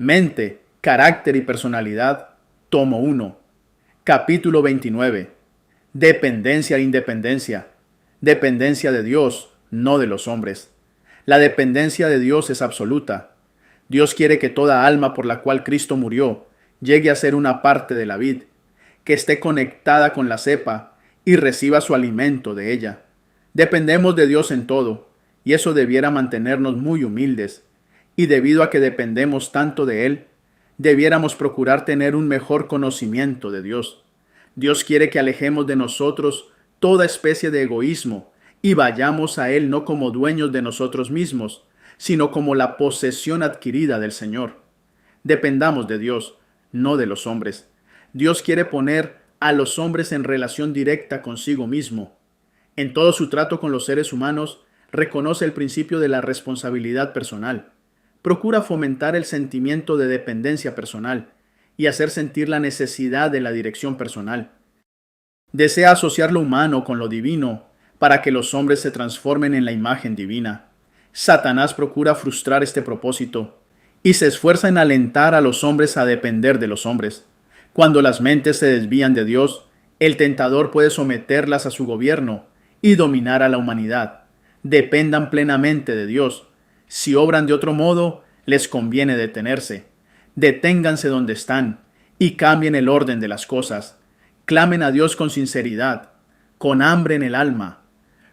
Mente, carácter y personalidad, tomo 1. Capítulo 29. Dependencia e independencia. Dependencia de Dios, no de los hombres. La dependencia de Dios es absoluta. Dios quiere que toda alma por la cual Cristo murió llegue a ser una parte de la vid, que esté conectada con la cepa y reciba su alimento de ella. Dependemos de Dios en todo, y eso debiera mantenernos muy humildes. Y debido a que dependemos tanto de Él, debiéramos procurar tener un mejor conocimiento de Dios. Dios quiere que alejemos de nosotros toda especie de egoísmo y vayamos a Él no como dueños de nosotros mismos, sino como la posesión adquirida del Señor. Dependamos de Dios, no de los hombres. Dios quiere poner a los hombres en relación directa consigo mismo. En todo su trato con los seres humanos, reconoce el principio de la responsabilidad personal. Procura fomentar el sentimiento de dependencia personal y hacer sentir la necesidad de la dirección personal. Desea asociar lo humano con lo divino para que los hombres se transformen en la imagen divina. Satanás procura frustrar este propósito y se esfuerza en alentar a los hombres a depender de los hombres. Cuando las mentes se desvían de Dios, el tentador puede someterlas a su gobierno y dominar a la humanidad. Dependan plenamente de Dios. Si obran de otro modo, les conviene detenerse. Deténganse donde están y cambien el orden de las cosas. Clamen a Dios con sinceridad, con hambre en el alma.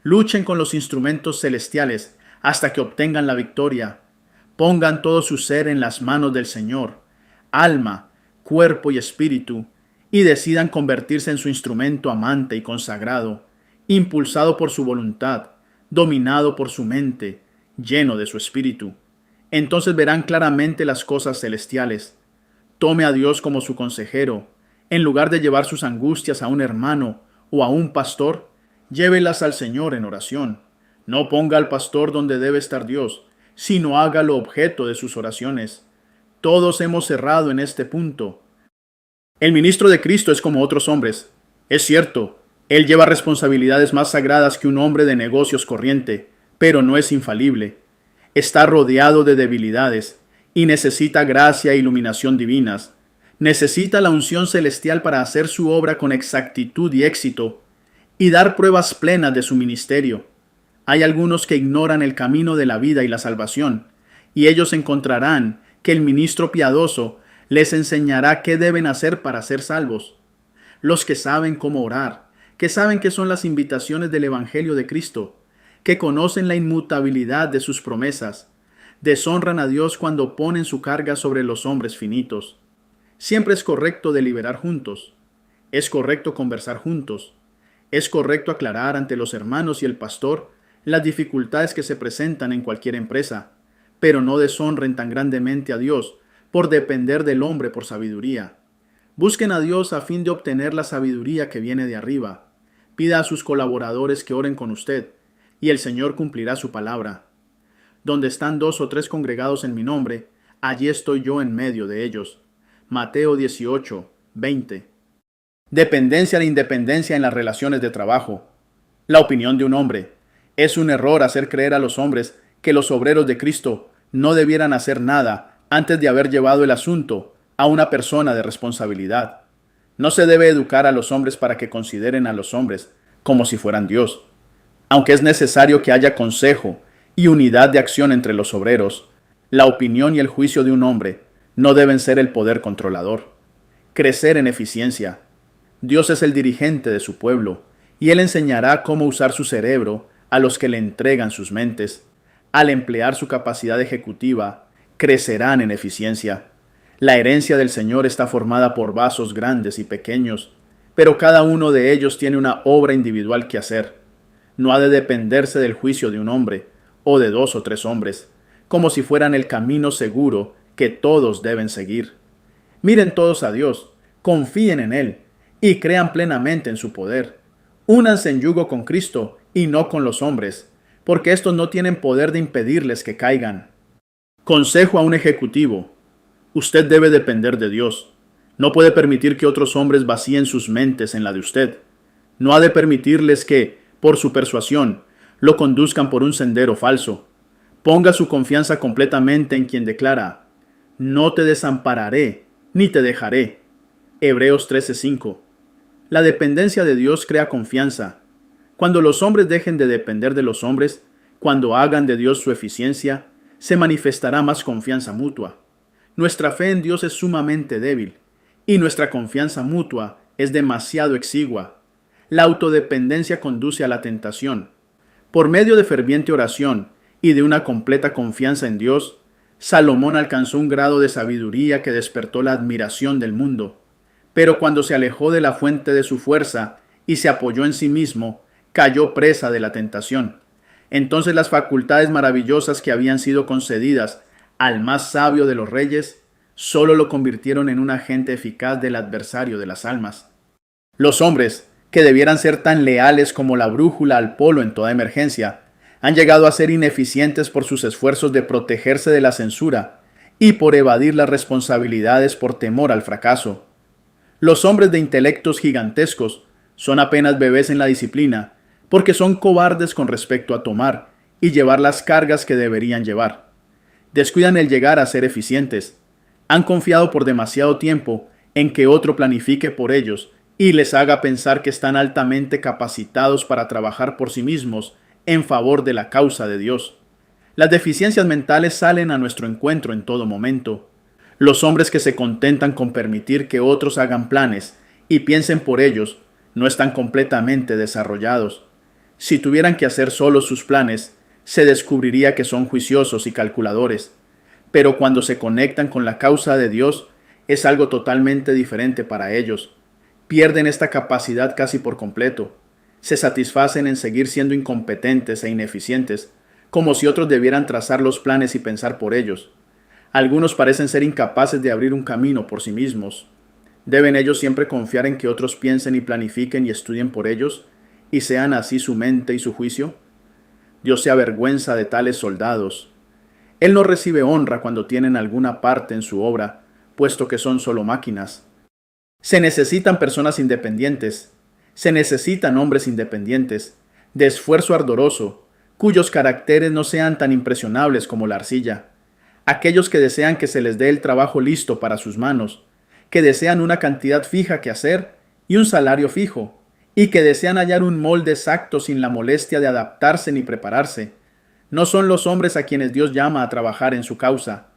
Luchen con los instrumentos celestiales hasta que obtengan la victoria. Pongan todo su ser en las manos del Señor, alma, cuerpo y espíritu, y decidan convertirse en su instrumento amante y consagrado, impulsado por su voluntad, dominado por su mente, lleno de su espíritu. Entonces verán claramente las cosas celestiales. Tome a Dios como su consejero. En lugar de llevar sus angustias a un hermano o a un pastor, llévelas al Señor en oración. No ponga al pastor donde debe estar Dios, sino hágalo objeto de sus oraciones. Todos hemos errado en este punto. El ministro de Cristo es como otros hombres. Es cierto, él lleva responsabilidades más sagradas que un hombre de negocios corriente, pero no es infalible. Está rodeado de debilidades y necesita gracia e iluminación divinas. Necesita la unción celestial para hacer su obra con exactitud y éxito y dar pruebas plenas de su ministerio. Hay algunos que ignoran el camino de la vida y la salvación, y ellos encontrarán que el ministro piadoso les enseñará qué deben hacer para ser salvos. Los que saben cómo orar, que saben qué son las invitaciones del Evangelio de Cristo, que conocen la inmutabilidad de sus promesas, deshonran a Dios cuando ponen su carga sobre los hombres finitos. Siempre es correcto deliberar juntos, es correcto conversar juntos, es correcto aclarar ante los hermanos y el pastor las dificultades que se presentan en cualquier empresa, pero no deshonren tan grandemente a Dios por depender del hombre por sabiduría. Busquen a Dios a fin de obtener la sabiduría que viene de arriba. Pida a sus colaboradores que oren con usted, y el Señor cumplirá su palabra. Donde están 2 o 3 congregados en mi nombre, allí estoy yo en medio de ellos. Mateo 18, 20. Dependencia e independencia en las relaciones de trabajo. La opinión de un hombre. Es un error hacer creer a los hombres que los obreros de Cristo no debieran hacer nada antes de haber llevado el asunto a una persona de responsabilidad. No se debe educar a los hombres para que consideren a los hombres como si fueran Dios. Aunque es necesario que haya consejo y unidad de acción entre los obreros, la opinión y el juicio de un hombre no deben ser el poder controlador. Crecer en eficiencia. Dios es el dirigente de su pueblo, y Él enseñará cómo usar su cerebro a los que le entregan sus mentes. Al emplear su capacidad ejecutiva, crecerán en eficiencia. La herencia del Señor está formada por vasos grandes y pequeños, pero cada uno de ellos tiene una obra individual que hacer. No ha de dependerse del juicio de un hombre, o de 2 o 3 hombres, como si fueran el camino seguro que todos deben seguir. Miren todos a Dios, confíen en Él, y crean plenamente en su poder. Únanse en yugo con Cristo y no con los hombres, porque estos no tienen poder de impedirles que caigan. Consejo a un ejecutivo. Usted debe depender de Dios. No puede permitir que otros hombres vacíen sus mentes en la de usted. No ha de permitirles que, por su persuasión, lo conduzcan por un sendero falso. Ponga su confianza completamente en quien declara: No te desampararé, ni te dejaré. Hebreos 13:5. La dependencia de Dios crea confianza. Cuando los hombres dejen de depender de los hombres, cuando hagan de Dios su eficiencia, se manifestará más confianza mutua. Nuestra fe en Dios es sumamente débil, y nuestra confianza mutua es demasiado exigua. La autodependencia conduce a la tentación. Por medio de ferviente oración y de una completa confianza en Dios, Salomón alcanzó un grado de sabiduría que despertó la admiración del mundo. Pero cuando se alejó de la fuente de su fuerza y se apoyó en sí mismo, cayó presa de la tentación. Entonces las facultades maravillosas que habían sido concedidas al más sabio de los reyes, solo lo convirtieron en un agente eficaz del adversario de las almas. Los hombres, que debieran ser tan leales como la brújula al polo en toda emergencia, han llegado a ser ineficientes por sus esfuerzos de protegerse de la censura y por evadir las responsabilidades por temor al fracaso. Los hombres de intelectos gigantescos son apenas bebés en la disciplina, porque son cobardes con respecto a tomar y llevar las cargas que deberían llevar. Descuidan el llegar a ser eficientes. Han confiado por demasiado tiempo en que otro planifique por ellos y les haga pensar que están altamente capacitados para trabajar por sí mismos en favor de la causa de Dios. Las deficiencias mentales salen a nuestro encuentro en todo momento. Los hombres que se contentan con permitir que otros hagan planes y piensen por ellos no están completamente desarrollados. Si tuvieran que hacer solos sus planes, se descubriría que son juiciosos y calculadores. Pero cuando se conectan con la causa de Dios, es algo totalmente diferente para ellos. Pierden esta capacidad casi por completo. Se satisfacen en seguir siendo incompetentes e ineficientes, como si otros debieran trazar los planes y pensar por ellos. Algunos parecen ser incapaces de abrir un camino por sí mismos. ¿Deben ellos siempre confiar en que otros piensen y planifiquen y estudien por ellos, y sean así su mente y su juicio? Dios se avergüenza de tales soldados. Él no recibe honra cuando tienen alguna parte en su obra, puesto que son solo máquinas. Se necesitan personas independientes. Se necesitan hombres independientes, de esfuerzo ardoroso, cuyos caracteres no sean tan impresionables como la arcilla. Aquellos que desean que se les dé el trabajo listo para sus manos, que desean una cantidad fija que hacer y un salario fijo, y que desean hallar un molde exacto sin la molestia de adaptarse ni prepararse. No son los hombres a quienes Dios llama a trabajar en su causa.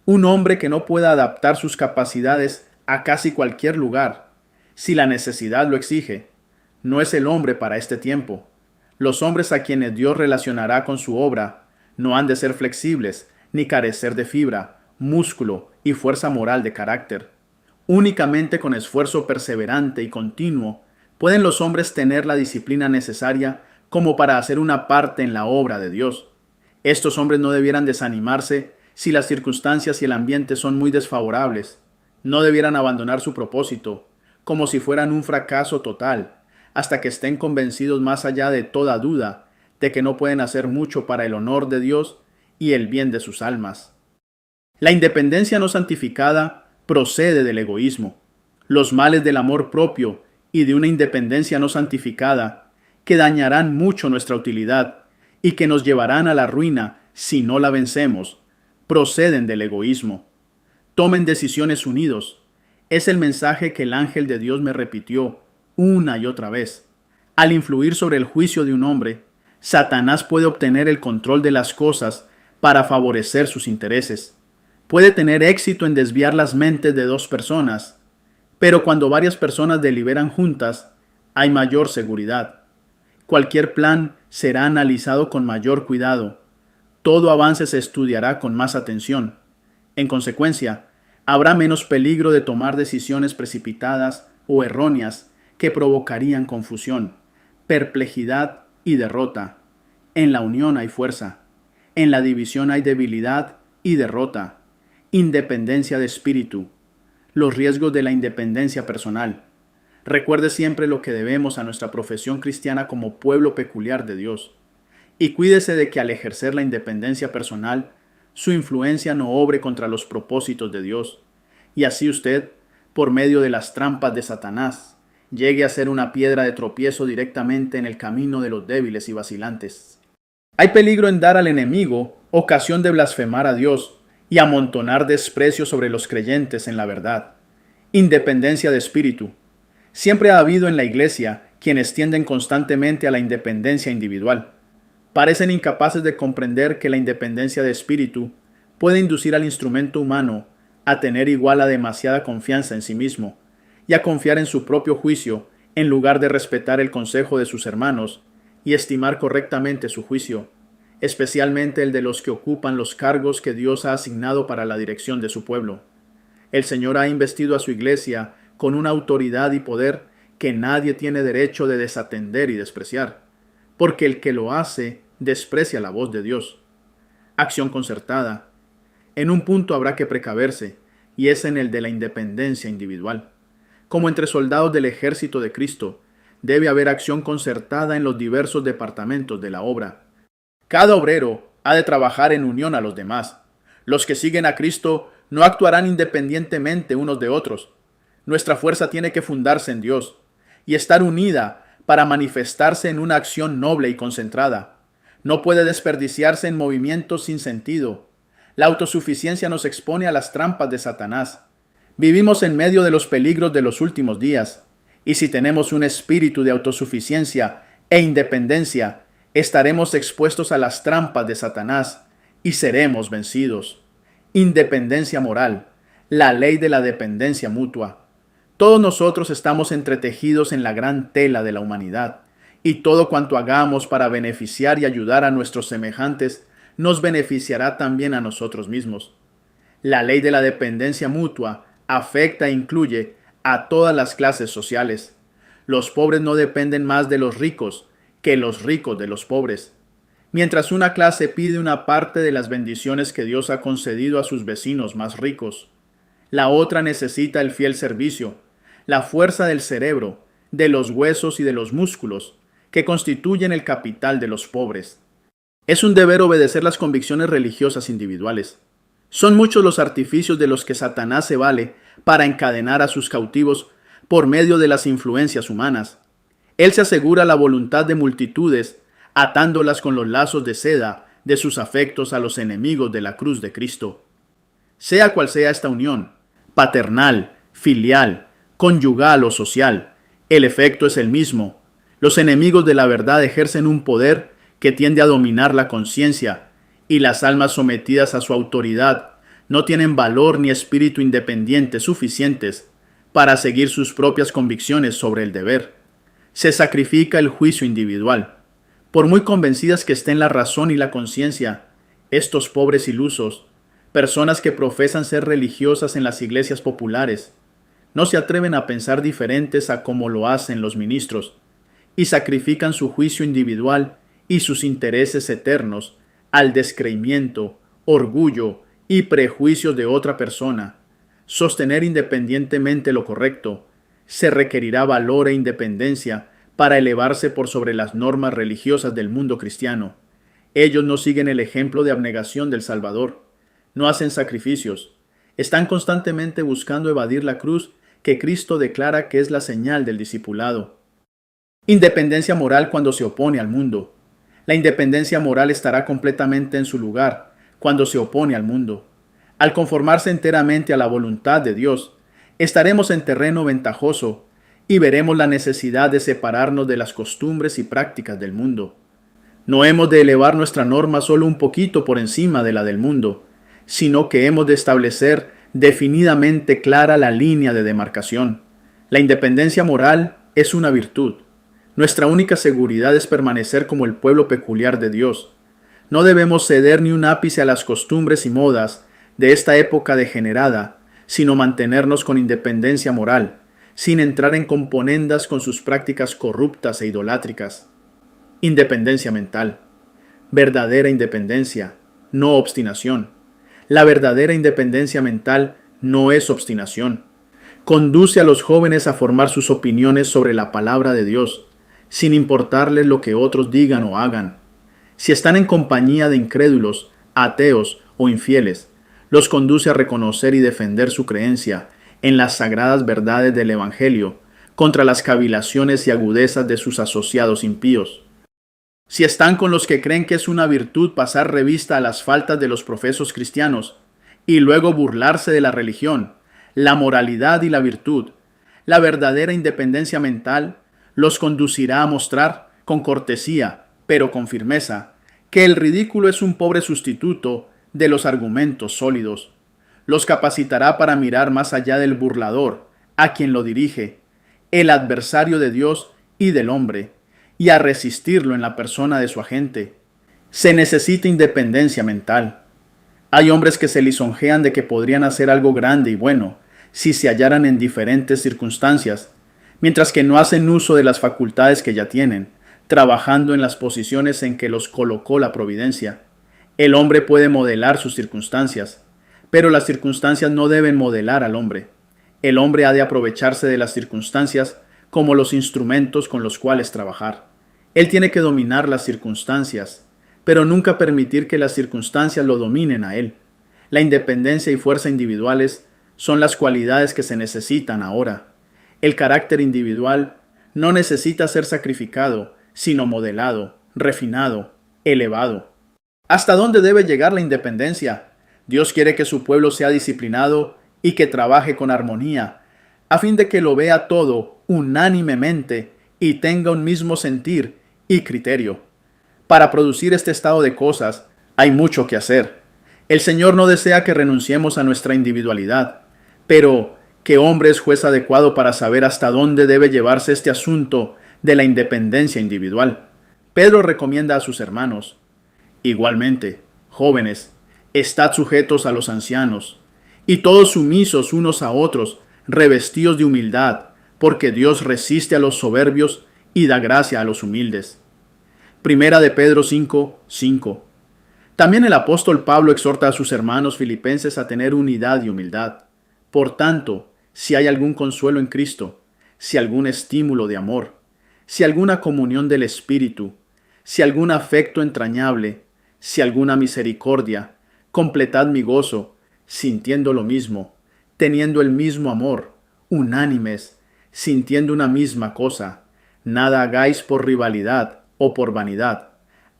Un hombre que no pueda adaptar sus capacidades a casi cualquier lugar, si la necesidad lo exige, no es el hombre para este tiempo. Los hombres a quienes Dios relacionará con su obra no han de ser flexibles, ni carecer de fibra, músculo y fuerza moral de carácter. Únicamente con esfuerzo perseverante y continuo pueden los hombres tener la disciplina necesaria como para hacer una parte en la obra de Dios. Estos hombres no debieran desanimarse si las circunstancias y el ambiente son muy desfavorables. No debieran abandonar su propósito, como si fueran un fracaso total, hasta que estén convencidos más allá de toda duda de que no pueden hacer mucho para el honor de Dios y el bien de sus almas. La independencia no santificada procede del egoísmo. Los males del amor propio y de una independencia no santificada, que dañarán mucho nuestra utilidad y que nos llevarán a la ruina si no la vencemos, proceden del egoísmo. Tomen decisiones unidos. Es el mensaje que el ángel de Dios me repitió una y otra vez. Al influir sobre el juicio de un hombre, Satanás puede obtener el control de las cosas para favorecer sus intereses. Puede tener éxito en desviar las mentes de dos personas, pero cuando varias personas deliberan juntas, hay mayor seguridad. Cualquier plan será analizado con mayor cuidado. Todo avance se estudiará con más atención. En consecuencia, habrá menos peligro de tomar decisiones precipitadas o erróneas que provocarían confusión, perplejidad y derrota. En la unión hay fuerza. En la división hay debilidad y derrota. Independencia de espíritu. Los riesgos de la independencia personal. Recuerde siempre lo que debemos a nuestra profesión cristiana como pueblo peculiar de Dios. Y cuídese de que al ejercer la independencia personal, su influencia no obre contra los propósitos de Dios. Y así usted, por medio de las trampas de Satanás, llegue a ser una piedra de tropiezo directamente en el camino de los débiles y vacilantes. Hay peligro en dar al enemigo ocasión de blasfemar a Dios y amontonar desprecio sobre los creyentes en la verdad. Independencia de espíritu. Siempre ha habido en la Iglesia quienes tienden constantemente a la independencia individual. Parecen incapaces de comprender que la independencia de espíritu puede inducir al instrumento humano a tener igual a demasiada confianza en sí mismo y a confiar en su propio juicio en lugar de respetar el consejo de sus hermanos y estimar correctamente su juicio, especialmente el de los que ocupan los cargos que Dios ha asignado para la dirección de su pueblo. El Señor ha investido a su Iglesia con una autoridad y poder que nadie tiene derecho de desatender y despreciar, porque el que lo hace desprecia la voz de Dios. Acción concertada. En un punto habrá que precaverse, y es en el de la independencia individual. Como entre soldados del ejército de Cristo, debe haber acción concertada en los diversos departamentos de la obra. Cada obrero ha de trabajar en unión a los demás. Los que siguen a Cristo no actuarán independientemente unos de otros. Nuestra fuerza tiene que fundarse en Dios y estar unida para manifestarse en una acción noble y concentrada. No puede desperdiciarse en movimientos sin sentido. La autosuficiencia nos expone a las trampas de Satanás. Vivimos en medio de los peligros de los últimos días, y si tenemos un espíritu de autosuficiencia e independencia, estaremos expuestos a las trampas de Satanás y seremos vencidos. Independencia moral, la ley de la dependencia mutua. Todos nosotros estamos entretejidos en la gran tela de la humanidad, y todo cuanto hagamos para beneficiar y ayudar a nuestros semejantes nos beneficiará también a nosotros mismos. La ley de la dependencia mutua afecta e incluye a todas las clases sociales. Los pobres no dependen más de los ricos que los ricos de los pobres. Mientras una clase pide una parte de las bendiciones que Dios ha concedido a sus vecinos más ricos, la otra necesita el fiel servicio, la fuerza del cerebro, de los huesos y de los músculos, que constituyen el capital de los pobres. Es un deber obedecer las convicciones religiosas individuales. Son muchos los artificios de los que Satanás se vale para encadenar a sus cautivos por medio de las influencias humanas. Él se asegura la voluntad de multitudes, atándolas con los lazos de seda de sus afectos a los enemigos de la cruz de Cristo. Sea cual sea esta unión, paternal, filial, conyugal o social, el efecto es el mismo. Los enemigos de la verdad ejercen un poder que tiende a dominar la conciencia, y las almas sometidas a su autoridad no tienen valor ni espíritu independiente suficientes para seguir sus propias convicciones sobre el deber. Se sacrifica el juicio individual. Por muy convencidas que estén la razón y la conciencia, estos pobres ilusos, personas que profesan ser religiosas en las iglesias populares, no se atreven a pensar diferentes a como lo hacen los ministros, y sacrifican su juicio individual y sus intereses eternos al descreimiento, orgullo y prejuicios de otra persona. Sostener independientemente lo correcto se requerirá valor e independencia para elevarse por sobre las normas religiosas del mundo cristiano. Ellos no siguen el ejemplo de abnegación del Salvador, no hacen sacrificios, están constantemente buscando evadir la cruz que Cristo declara que es la señal del discipulado. Independencia moral cuando se opone al mundo. La independencia moral estará completamente en su lugar cuando se opone al mundo. Al conformarse enteramente a la voluntad de Dios, estaremos en terreno ventajoso y veremos la necesidad de separarnos de las costumbres y prácticas del mundo. No hemos de elevar nuestra norma solo un poquito por encima de la del mundo, sino que hemos de establecer definidamente clara la línea de demarcación. La independencia moral es una virtud. Nuestra única seguridad es permanecer como el pueblo peculiar de Dios. No debemos ceder ni un ápice a las costumbres y modas de esta época degenerada, sino mantenernos con independencia moral, sin entrar en componendas con sus prácticas corruptas e idolátricas. Independencia mental. Verdadera independencia, no obstinación. La verdadera independencia mental no es obstinación. Conduce a los jóvenes a formar sus opiniones sobre la palabra de Dios, sin importarles lo que otros digan o hagan. Si están en compañía de incrédulos, ateos o infieles, los conduce a reconocer y defender su creencia en las sagradas verdades del Evangelio contra las cavilaciones y agudezas de sus asociados impíos. Si están con los que creen que es una virtud pasar revista a las faltas de los profesos cristianos, y luego burlarse de la religión, la moralidad y la virtud, la verdadera independencia mental los conducirá a mostrar, con cortesía, pero con firmeza, que el ridículo es un pobre sustituto de los argumentos sólidos. Los capacitará para mirar más allá del burlador, a quien lo dirige, el adversario de Dios y del hombre, y a resistirlo en la persona de su agente. Se necesita independencia mental. Hay hombres que se lisonjean de que podrían hacer algo grande y bueno si se hallaran en diferentes circunstancias, mientras que no hacen uso de las facultades que ya tienen, trabajando en las posiciones en que los colocó la providencia. El hombre puede modelar sus circunstancias, pero las circunstancias no deben modelar al hombre. El hombre ha de aprovecharse de las circunstancias como los instrumentos con los cuales trabajar. Él tiene que dominar las circunstancias, pero nunca permitir que las circunstancias lo dominen a él. La independencia y fuerza individuales son las cualidades que se necesitan ahora. El carácter individual no necesita ser sacrificado, sino modelado, refinado, elevado. ¿Hasta dónde debe llegar la independencia? Dios quiere que su pueblo sea disciplinado y que trabaje con armonía, a fin de que lo vea todo unánimemente y tenga un mismo sentir y criterio. Para producir este estado de cosas hay mucho que hacer. El Señor no desea que renunciemos a nuestra individualidad, pero ¿qué hombre es juez adecuado para saber hasta dónde debe llevarse este asunto de la independencia individual? Pedro recomienda a sus hermanos: igualmente, jóvenes, estad sujetos a los ancianos, y todos sumisos unos a otros, revestidos de humildad, porque Dios resiste a los soberbios y da gracia a los humildes. Primera de Pedro 5:5. También el apóstol Pablo exhorta a sus hermanos filipenses a tener unidad y humildad. Por tanto, si hay algún consuelo en Cristo, si algún estímulo de amor, si alguna comunión del Espíritu, si algún afecto entrañable, si alguna misericordia, completad mi gozo, sintiendo lo mismo, teniendo el mismo amor, unánimes, sintiendo una misma cosa. Nada hagáis por rivalidad o por vanidad,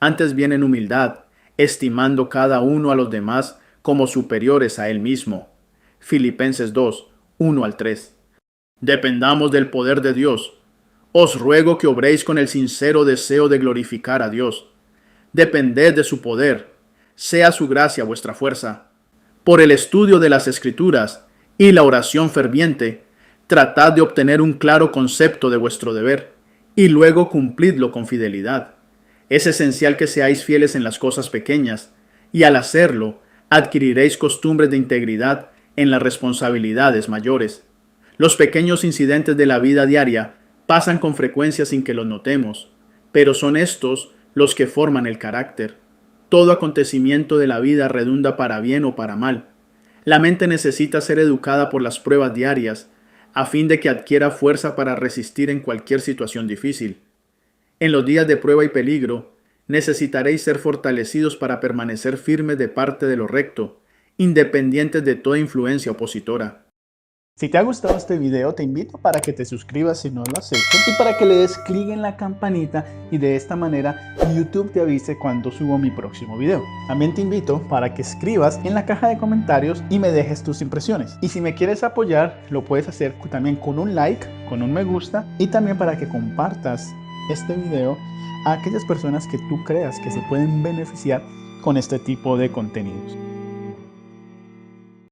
antes bien en humildad, estimando cada uno a los demás como superiores a él mismo. Filipenses 2:1-3. Dependamos del poder de Dios. Os ruego que obréis con el sincero deseo de glorificar a Dios. Depended de su poder, sea su gracia vuestra fuerza. Por el estudio de las Escrituras y la oración ferviente, tratad de obtener un claro concepto de vuestro deber, y luego cumplidlo con fidelidad. Es esencial que seáis fieles en las cosas pequeñas, y al hacerlo, adquiriréis costumbres de integridad en las responsabilidades mayores. Los pequeños incidentes de la vida diaria pasan con frecuencia sin que los notemos, pero son estos los que forman el carácter. Todo acontecimiento de la vida redunda para bien o para mal. La mente necesita ser educada por las pruebas diarias, a fin de que adquiera fuerza para resistir en cualquier situación difícil. En los días de prueba y peligro, necesitaréis ser fortalecidos para permanecer firmes de parte de lo recto, independientes de toda influencia opositora. Si te ha gustado este video, te invito para que te suscribas si no lo has hecho y para que le des clic en la campanita y de esta manera YouTube te avise cuando subo mi próximo video. También te invito para que escribas en la caja de comentarios y me dejes tus impresiones. Y si me quieres apoyar, lo puedes hacer también con un like, con un me gusta y también para que compartas este video a aquellas personas que tú creas que se pueden beneficiar con este tipo de contenidos.